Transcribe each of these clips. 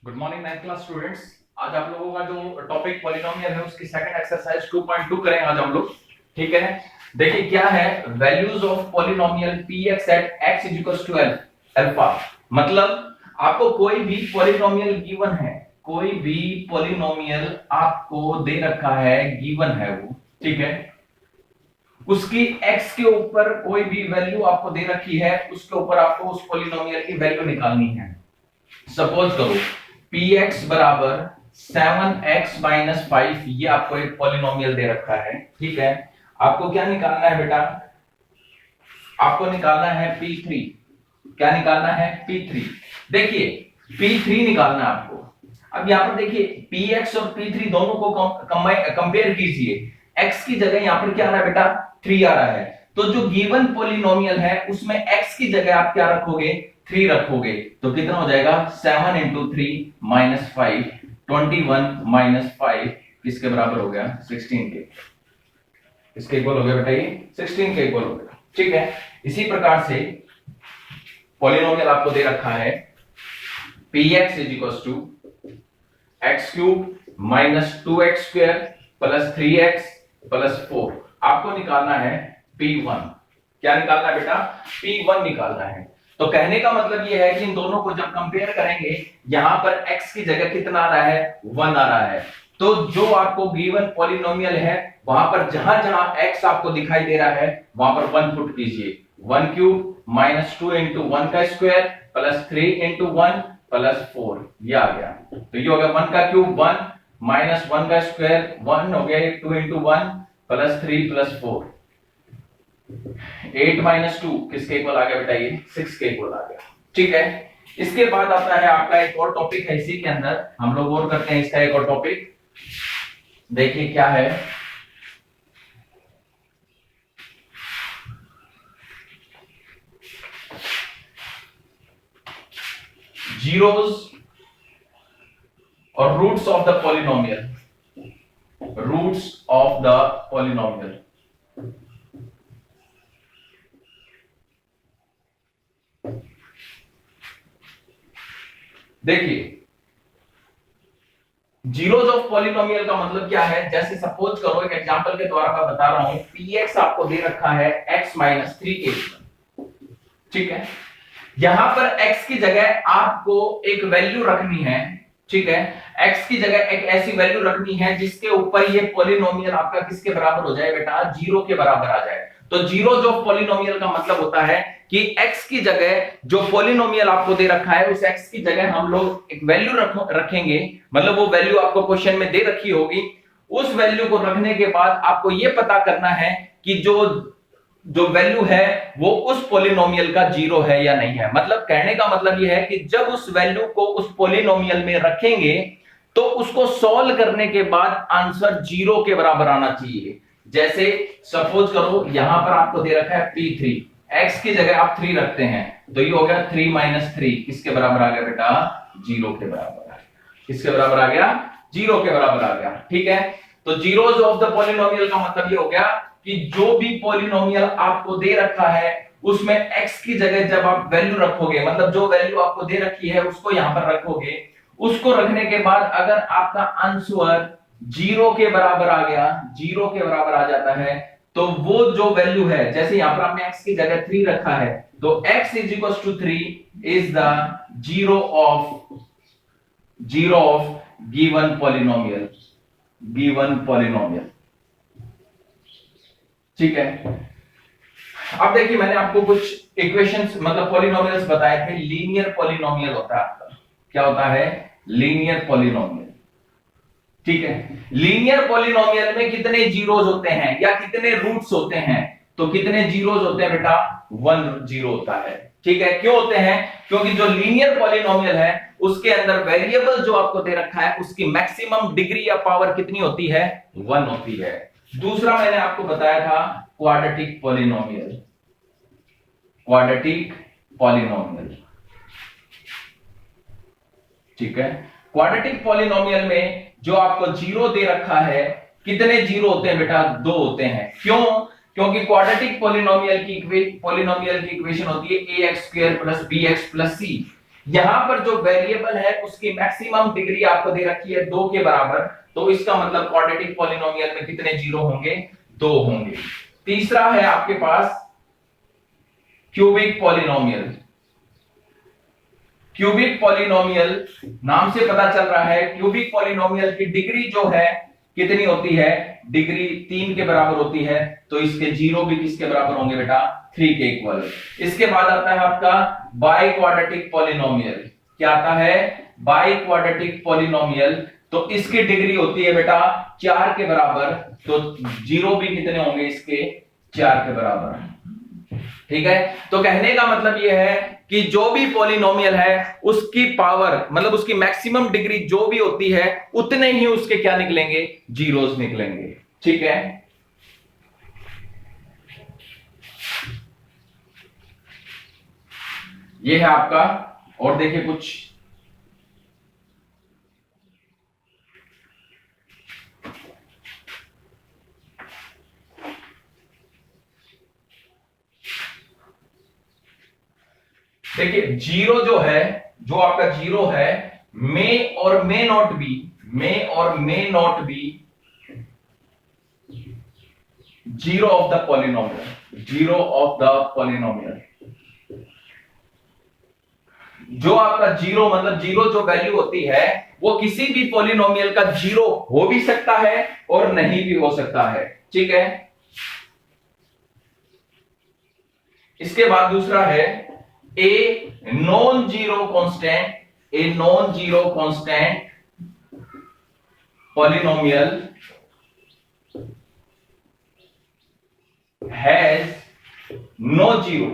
Good morning 9th class students. आज आप लोगों का जो टॉपिक पॉलिनोमियल है उसकी सेकंड एक्सरसाइज 2.2 करेंगे आज हम लोग। ठीक है, देखिए क्या है values of polynomial px at x is alpha. मतलब आपको कोई भी पॉलिनोमियल गिवन है, कोई भी पॉलिनोमियल आपको दे रखा है, गिवन है वो, ठीक है, उसकी x के ऊपर कोई भी वैल्यू आपको दे रखी है, उसके ऊपर आपको उस पॉलिनोमियल की वैल्यू निकालनी है। सपोज करो px बराबर 7x माइनस 5, ये आपको एक पॉलिनोमियल दे रखा है, ठीक है। आपको क्या निकालना है बेटा? आपको निकालना है p3। क्या निकालना है? p3। देखिए p3 निकालना है आपको। अब यहां पर देखिए px और p3 दोनों को कंपेयर कीजिए। x की जगह यहां पर क्या आ रहा है बेटा? 3 आ रहा है। तो जो गिवन पॉलिनोमियल है उसमें x की जगह आप क्या रखोगे? 3 रखोगे। तो कितना हो जाएगा? 7 इंटू 3 माइनस 5, 21 माइनस 5 किसके बराबर हो गया? 16 के। इसके इक्वल हो गया बेटा, ये 16 के इक्वल हो गया, ठीक है। इसी प्रकार से पॉलिनोमियल आपको दे रखा है px is equal to x cube minus 2x square plus 3x plus 4। आपको निकालना है p1। क्या निकालना है बेटा? p1 निकालना है। तो कहने का मतलब यह है कि इन दोनों को जब कंपेयर करेंगे, यहां पर x की जगह कितना आ रहा है? 1 आ रहा है। तो जो आपको गिवन पॉलिनोमियल है वहां पर जहां जहां x आपको दिखाई दे रहा है वहां पर 1 पुट कीजिए। 1 क्यूब माइनस 2 इंटू 1 का स्क्वायर प्लस 3 इंटू 1 प्लस 4, ये आ गया। तो ये हो गया 1 का क्यूब 1 माइनस 1 का स्क्वायर 1 हो गया, 2 इंटू 1 प्लस 3 प्लस 4। 8 माइनस 2 किसके इक्वल आ गया बेटा? ये 6 के इक्वल आ गया, ठीक है। इसके बाद आता है आपका एक और टॉपिक है, इसी के अंदर हम लोग और करते हैं इसका एक और टॉपिक। देखिए क्या है, जीरोस और roots of the polynomial. Roots of the polynomial. देखिए जीरोस ऑफ पॉलिनोमियल का मतलब क्या है? जैसे सपोज करो, एक एग्जांपल के द्वारा मैं बता रहा हूं, px आपको दे रखा है x माइनस 3 ठीक है। यहां पर x की जगह आपको एक वैल्यू रखनी है, ठीक है। x की जगह एक ऐसी वैल्यू रखनी है जिसके ऊपर ये पॉलिनोमियल आपका किसके बराबर हो जाए बेटा? 0 के बराबर आ जाए। तो जीरोस ऑफ पॉलिनोमियल का मतलब होता है कि x की जगह जो पॉलिनोमियल आपको दे रखा है उस x की जगह हम लोग एक वैल्यू रखेंगे। मतलब वो वैल्यू आपको क्वेश्चन में दे रखी होगी। उस वैल्यू को रखने के बाद आपको यह पता करना है कि जो जो वैल्यू है वो उस पॉलिनोमियल का 0 है या नहीं है। मतलब कहने का मतलब यह है कि जब उस वैल्यू को उस पॉलिनोमियल में रखेंगे तो उसको सॉल्व करने के बाद आंसर 0 के बराबर आना चाहिए। जैसे सपोज करो यहां पर आपको दे रखा है p3, x की जगह आप 3 रखते हैं, तो ये हो गया 3 माइनस 3 किसके बराबर आ गया बेटा? 0 के बराबर आ गया। किसके बराबर आ गया? 0 के बराबर आ गया, ठीक है। तो जीरोस ऑफ द पॉलिनोमियल का मतलब ये हो गया कि जो भी पॉलिनोमियल आपको दे रखा है उसमें x की जगह जब आप वैल्यू रखोगे, मतलब जो वैल्यू आपको दे रखी है उसको यहां पर रखोगे, उसको रखने के बाद अगर आपका आंसर 0 के बराबर आ गया, 0 के बराबर आ जाता है, तो वो जो वैल्यू है, जैसे यहां पर आपने x की जगह 3 रखा है, तो x is equal to 3 is the zero of given polynomial. Given polynomial, ठीक है। अब देखिए मैंने आपको कुछ इक्वेशंस मतलब पॉलिनोमियल्स बताए थे। लीनियर पॉलिनोमियल होता है आपका, क्या होता है? लीनियर पॉलिनोमियल, ठीक है। लीनियर पॉलिनोमियल में कितने जीरोस होते हैं या कितने रूट्स होते हैं? तो कितने जीरोस होते हैं बेटा? 1 जीरो होता है, ठीक है। क्यों होते हैं? क्योंकि जो लीनियर पॉलिनोमियल है उसके अंदर वेरिएबल जो आपको दे रखा है उसकी मैक्सिमम डिग्री या पावर कितनी होती है? 1 होती है। दूसरा मैंने आपको बताया था क्वाड्रेटिक पॉलिनोमियल। क्वाड्रेटिक पॉलिनोमियल, ठीक है। क्वाड्रेटिक पॉलिनोमियल में जो आपको 0 दे रखा है, कितने 0 होते हैं बेटा? 2 होते हैं। क्यों? क्योंकि क्वाड्रेटिक पॉलिनोमियल की इक्वेशन होती है ax square plus bx plus c। यहां पर जो वेरिएबल है उसकी मैक्सिमम डिग्री आपको दे रखी है 2 के बराबर, तो इसका मतलब क्वाड्रेटिक पॉलिनोमियल में कितने जीरो होंगे? 2 होंगे। तीसरा है आपके पास क्यूबिक पॉलिनोमियल। क्यूबिक पॉलिनोमियल नाम से पता चल रहा है क्यूबिक पॉलिनोमियल की डिग्री जो है कितनी होती है? डिग्री 3 के बराबर होती है, तो इसके जीरो भी किसके बराबर होंगे बेटा? 3 के इक्वल। इसके बाद आता है आपका बाई क्वाड्रेटिक पॉलिनोमियल। क्या आता है? बाई क्वाड्रेटिक पॉलिनोमियल, तो इसकी डिग्री होती है बेटा 4 के बराबर, तो जीरो भी कितने होंगे इसके? 4 के बराबर। ठीक है, तो कहने का मतलब यह है कि जो भी पॉलिनोमियल है उसकी पावर मतलब उसकी मैक्सिमम डिग्री जो भी होती है उतने ही उसके क्या निकलेंगे? जीरोस निकलेंगे। ठीक है, ये है आपका। और देखिए कुछ देखिए, जीरो जो है, जो आपका जीरो है, मे और मे नॉट बी, मे और may not be zero of the polynomial, zero of the polynomial. जो आपका जीरो मतलब जीरो जो वैल्यू होती है वो किसी भी पॉलिनोमियल का जीरो हो भी सकता है और नहीं भी हो सकता है। ठीक है, इसके बाद दूसरा है a non zero constant, a non zero constant polynomial has no zero.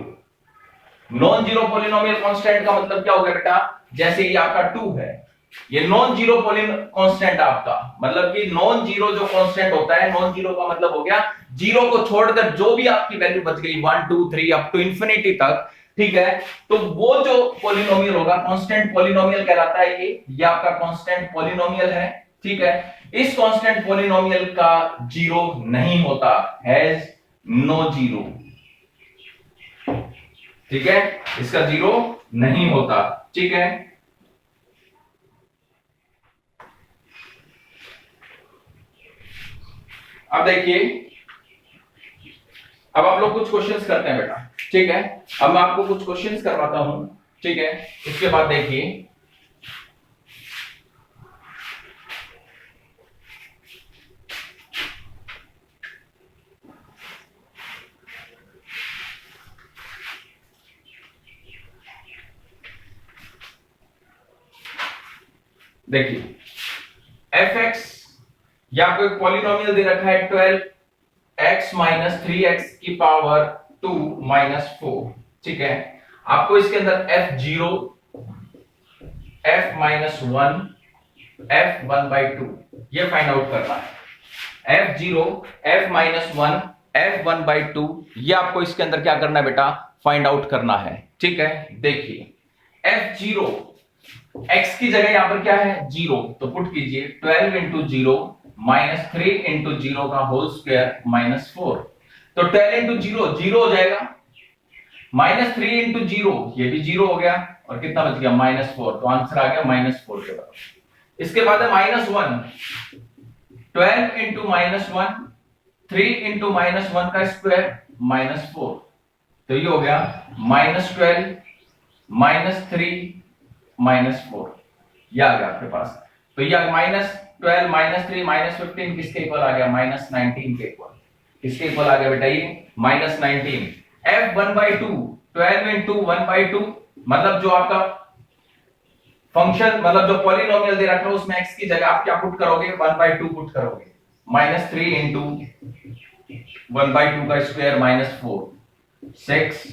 Non zero polynomial constant का मतलब क्या होगा बेटा? जैसे ये आपका 2 है, ये नॉन जीरो कांस्टेंट आपका मतलब कि नॉन जीरो जो कांस्टेंट होता है, नॉन जीरो का मतलब हो गया जीरो को छोड़कर जो भी आपकी वैल्यू बच गई 1 2 3 अप टू इंफिनिटी तक। ठीक है, तो वो जो पॉलिनोमियल होगा कांस्टेंट पॉलिनोमियल कहलाता है। ये आपका कांस्टेंट पॉलिनोमियल है। ठीक है, इस कांस्टेंट पॉलिनोमियल का जीरो नहीं होता, हैज नो जीरो। ठीक है, इसका जीरो नहीं होता। ठीक है, अब देखिए, अब आप लोग कुछ क्वेश्चंस करते हैं बेटा। ठीक है, अब मैं आपको कुछ क्वेश्चंस करवाता हूं। ठीक है, इसके बाद देखिए, देखिए एफ एक्स या कोई पॉलिनोमियल दे रखा है 12x माइनस 3x की पावर 2 माइनस 4। ठीक है, आपको इसके अंदर f0, f माइनस 1, f 1/2 ये फाइंड आउट करना है। f0, f माइनस 1, f 1/2 ये आपको इसके अंदर क्या करना है बेटा? फाइंड आउट करना है। ठीक है, देखिए f0 x की जगह यहां पर क्या है? 0, तो पुट कीजिए 12 इंटू 0 माइनस 3 इंटू 0 का होल स्क्वायर माइनस 4। तो 12 इंटू 0 0 हो जाएगा, माइनस 3 इंटू 0 ये भी 0 हो गया, और कितना बच गया? माइनस 4। तो आंसर आ गया माइनस 4 के बराबर। इसके बाद है minus 1, 12 into minus 1, 3 into minus 1 का स्क्वायर माइनस 4। तो ये हो गया माइनस 12 माइनस 3 माइनस 4, ये आ गया आपके पास। तो ये माइनस 12 माइनस 3 माइनस 15 किसके इक्वल आ गया? माइनस 19 के इक्वल। किसके इक्वल आ गया बेटा? ये माइनस 19। f 1/2, 12 इंटू 1/2 मतलब जो आपका फंक्शन मतलब जो पॉलिनोमियल दे रखा है उसमें x की जगह आप क्या पुट करोगे? 1/2 पुट करोगे। माइनस 3 इंटू 1/2 का square minus 4, 6,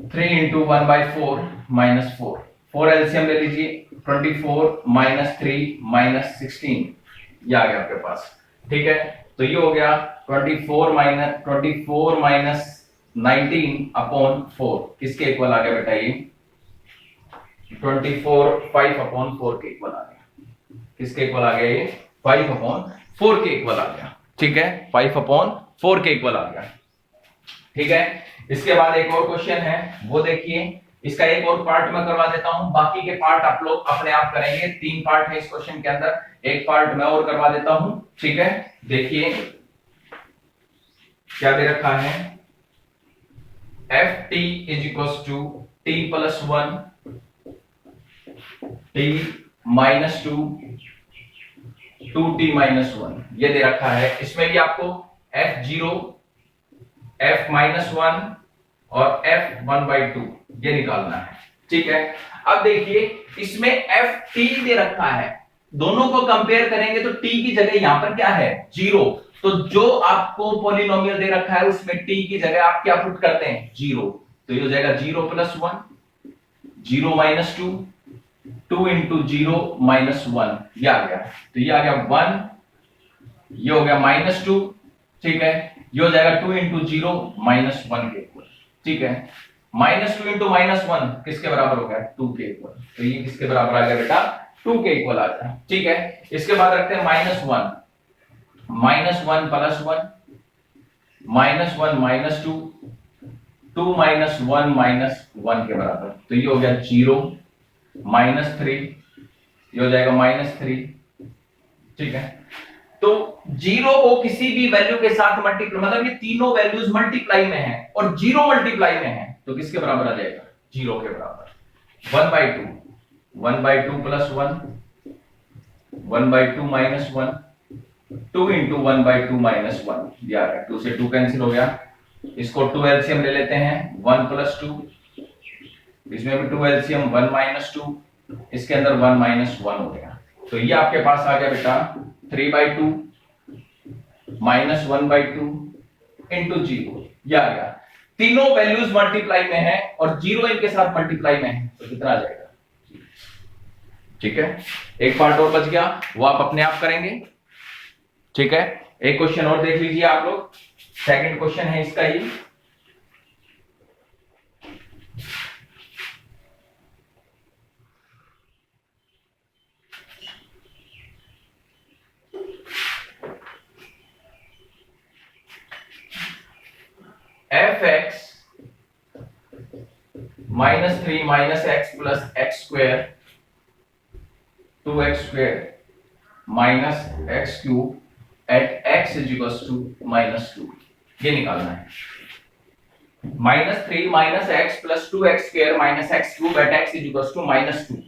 3 into 1/4 minus 4, 4 LCM ले लीजिए, 24 माइनस 3 माइनस 16 ये आ गया आपके पास। ठीक है, तो ये हो गया 24 माइनस 19 अपॉन 4 किसके इक्वल आ गया बेटा? ये 24 5 अपॉन 4 के इक्वल आ गया। किसके इक्वल आ गया? ये 5 अपॉन 4 के इक्वल आ गया। ठीक है, 5 अपॉन 4 के इक्वल आ गया। ठीक है, इसके बाद एक और क्वेश्चन है, वो देखिए इसका एक और पार्ट मैं करवा देता हूं, बाकी के पार्ट आप लोग अपने आप करेंगे। 3 पार्ट है इस क्वेश्चन के अंदर, एक पार्ट मैं और करवा देता हूं, ठीक है। देखिए क्या दे रखा है, f t is equal to t plus 1 t minus 2 2t minus 1 ये दे रखा है। इसमें भी आपको f0 f माइनस 1 और f1/2 ये निकालना है, ठीक है। अब देखिए इसमें ft दे रखा है, दोनों को कंपेयर करेंगे तो t की जगह यहां पर क्या है 0, तो जो आपको पॉलिनोमियल दे रखा है उसमें t की जगह आप क्या पुट करते हैं 0, तो ये हो जाएगा 0 प्लस 1 0 माइनस 2 2 इंटू 0 माइनस 1 ये आ गया, तो ये आ गया 1, ये हो गया माइनस 2, ठीक है। ये हो जाएगा 2 इंटू 0 माइनस 1 के इक्वल, ठीक है। माइनस 2 इंटू माइनस 1 किसके बराबर हो गया 2 के इक्वल, तो ये किसके बराबर आ गया बेटा 2 के इक्वल आ गया, ठीक है। इसके बाद रखते हैं minus 1 plus 1 minus 1 minus 2 2 minus 1 minus 1 के बराबर, तो ये हो गया 0 माइनस 3, ये हो जाएगा माइनस 3, ठीक है। तो 0 को किसी भी वैल्यू के साथ मल्टीप्लाई, मतलब ये तीनों वैल्यूज मल्टीप्लाई में है और 0 मल्टीप्लाई में है, तो किसके बराबर आ जाएगा 0 के बराबर। 1/2 प्लस 1 1/2 माइनस 1 2 इंटू 1/2 माइनस 1 ये आ गया, 2 से 2 कैंसिल हो गया। इसको 2 एलसीएम ले लेते हैं 1 प्लस 2, इसमें भी 2 एलसीएम 1 माइनस 2, इसके अंदर 1 माइनस 1 हो गया, तो ये आपके पास आ गया बेटा 3/2 माइनस 1/2 इंटू 0 ये आ गया। तीनों वैल्यूज मल्टीप्लाई में है और 0 इनके साथ मल्टीप्लाई में है, तो कितना आ जाएगा, ठीक है। एक पार्ट और बच गया, वो आप अपने आप करेंगे, ठीक है। एक क्वेश्चन और देख लीजिए आप लोग, सेकंड क्वेश्चन है इसका ही। fx minus 3 minus x plus x square 2x square minus x cube at x is equal to minus 2 ये निकालना है। Minus 3 minus x plus 2x square minus x cube at x is equal to minus 2,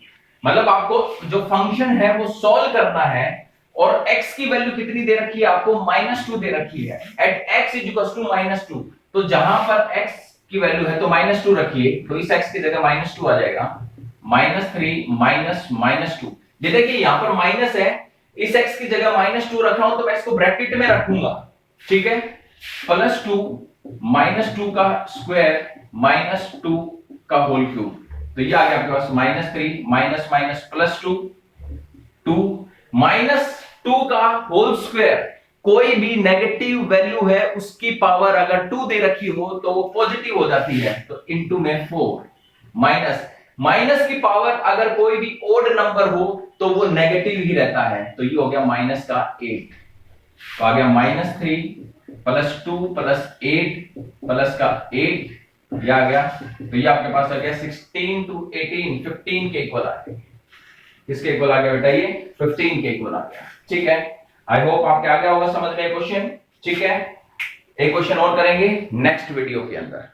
मतलब आपको जो function है वो solve करना है और x की वैल्यू कितनी दे रखी है आपको -2 दे रखी है at x is equal to -2, तो जहां पर x की वैल्यू है तो -2 रखिए, तो इस x की जगह -2 आ जाएगा, -3 माइनस -2। ये देखिए यहां पर माइनस है, इस x की जगह -2 रख रहा हूं तो मैं इसको ब्रैकेट में रखूंगा, ठीक है। +2 -2 का स्क्वायर -2 का होल क्यूब, तो ये आ गया आपके पास -3 माइनस माइनस +2 2 -2 का होल स्क्वायर, कोई भी नेगेटिव वैल्यू है उसकी पावर अगर 2 दे रखी हो तो वो पॉजिटिव हो जाती है, तो इनटू में 4 माइनस की पावर अगर कोई भी ओड नंबर हो तो वो नेगेटिव ही रहता है, तो ये हो गया माइनस का 8, तो आ गया -3 +2 +8 प्लस का 8 ये आ गया, तो ये आपके पास आ गया 16 to 18 15 के इक्वल आ गया। किसके इक्वल आ गया बेटा, ये 15 के इक्वल आ गया, ठीक है। आई होप आपके आ गया होगा समझ में क्वेश्चन, ठीक है। एक क्वेश्चन और करेंगे नेक्स्ट वीडियो के अंदर।